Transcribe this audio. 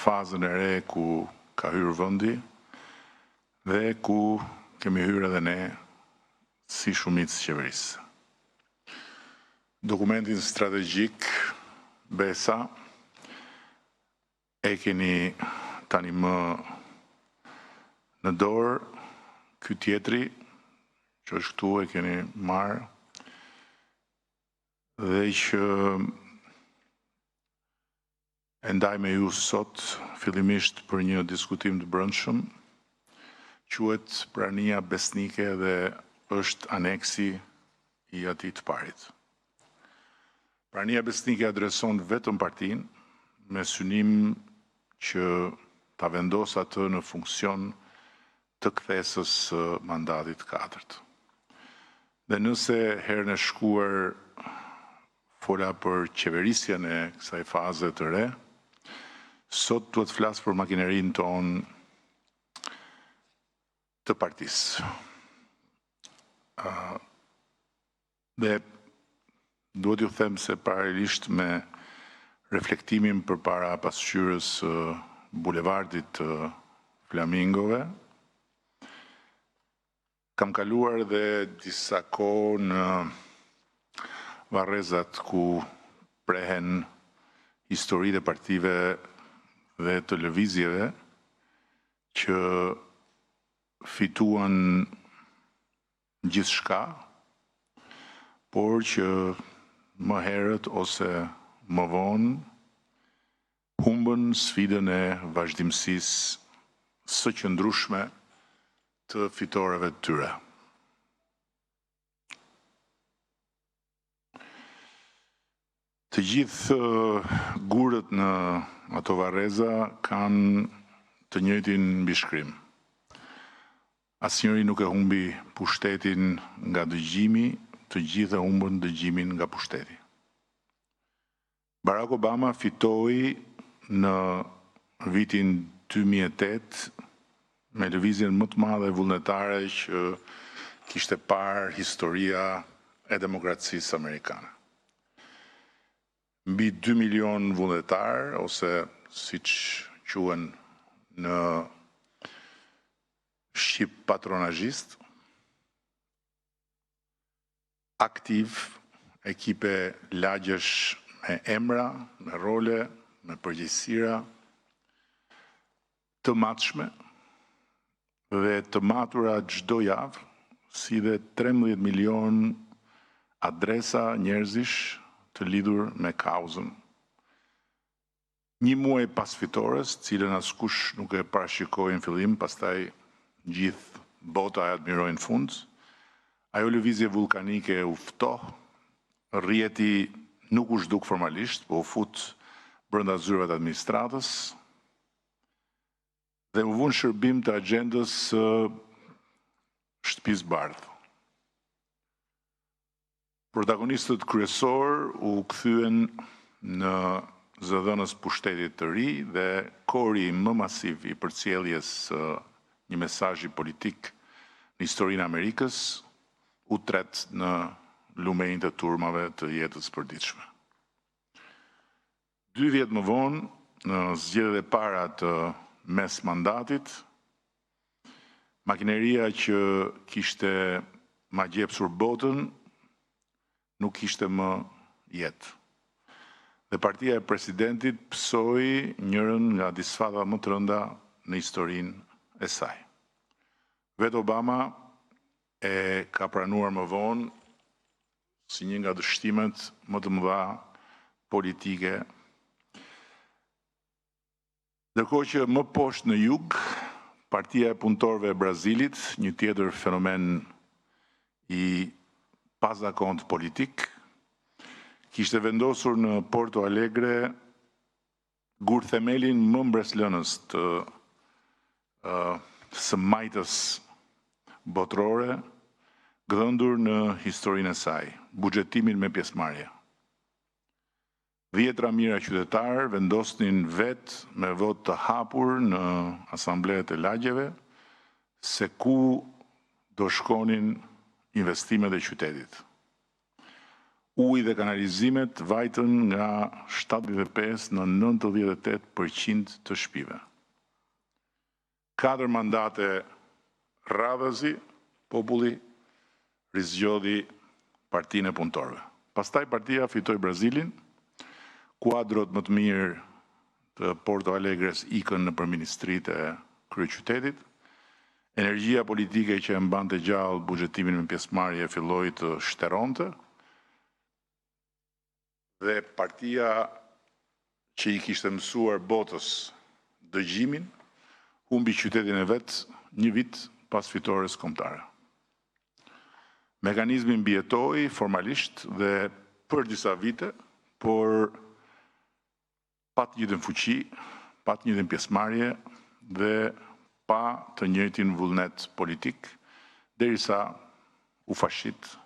fazën e re ku ka hyrë vendi dhe ku kemi hyrë edhe ne si shumicë qeverisë. Dokumentin strategjik BESA e keni tani më në dorë, ky tjetri që është këtu e keni marrë dhe që e ndaj me ju sot fillimisht për një diskutim të brendshëm, quhet prania besnike dhe është aneksi i atij të parit. Prania besnike adreson vetëm partinë me synim që ta vendos atë në funksion të kthesës së mandatit 4. Dhe nëse herën e shkuar fola për qeverisjen e kësaj faze të re, sot duhet flas për makinerinë tonë të partisë. Dhe duhet ju them se paralelisht me reflektimin përpara pasqyrës bulevardit të Flamingove, kam kaluar dhe disa kohë në Varrezat ku prehen historitë e partive dhe të lëvizjeve që fituan gjithçka, por që më herët ose më vonë humbën sfidën e vazhdimësisë së qëndrueshme të fitoreve të tyre. Të gjithë gurët në ato Varreza kanë të njëjtin mbishkrim. Asnjëri nuk e humbi pushtetin nga dëgjimi, të gjithë e humbën dëgjimin nga pushteti. Barack Obama fitoi në vitin 2008 me lëvizjen më të madhe vullnetare që kishte parë historia e demokracisë amerikane. Mbi 2 milion vullnetar, ose siç quhen në shqip patronazhist, aktiv, ekipe lagjesh me emra, me role, me përgjegjësira të matshme dhe të matura çdo javë, si dhe 13 milion adresa njerëzish të lidhur me kauzën. Një muaj pas fitores, cilën askush nuk e parashikoi në fillim, pastaj gjithë bota e admiroi në fund, ajo lëvizje vulkanike u ftoh, rrjeti nuk u zhduk formalisht, po u fut brenda zyrave të administratës dhe u vënë shërbim të agjendës së shtëpisë bardhë. Protagonistët kryesor u kthyen në zëdhënës pushtetit të ri dhe kori më masiv i përcjelljes së një mesazhi politik në historinë e Amerikës u tret në lumenjtë e turmave të jetës përditshme. 2 vjet më vonë, në zgjedhjet e para të mes mandatit, makineria që kishte magjepsur botën nuk kishte më jetë. Dhe partia e presidentit pësoi njërin nga disfatat më të rënda në historinë e saj. Vetë Obama e ka pranuar më vonë si një nga dështimet më të mëdha politike. Ndërkohë që më poshtë në jug, Partia e Punëtorëve e Brazilit, një tjetër fenomen i pazakont politik, kishte vendosur në Porto Alegre gurthemelin më mbreslënës të së majtës botërore, gdhëndur në historinë e saj, buxhetimin me pjesëmarrje. 10 mijëra qytetarë vendosnin vetë me votë të hapur në asambleët e lagjeve se ku do shkonin investimet e qytetit. Uji dhe kanalizimet vajtën nga 75 në 98% të shtëpive. 4 mandate radhëzi, populli rizgjodhi Partinë e Punëtorëve. Pastaj partia fitoi Brazilin, kuadrot më të mirë të Porto Alegres ikën në përministritë e kryeqytetit, energjia politike që e mbante gjallë buxhetimin me pjesëmarrje filloi të shteronte, dhe partia që i kishte mësuar botës dëgjimin, humbi qytetin e vet 1 vit pas fitores kombëtare. Mekanizmi mbijetoi formalisht dhe për disa vite, por pa të njëjtën fuqi, pa të njëjtën pjesëmarrje dhe pa të njëjtin vullnet politik, derisa u fashit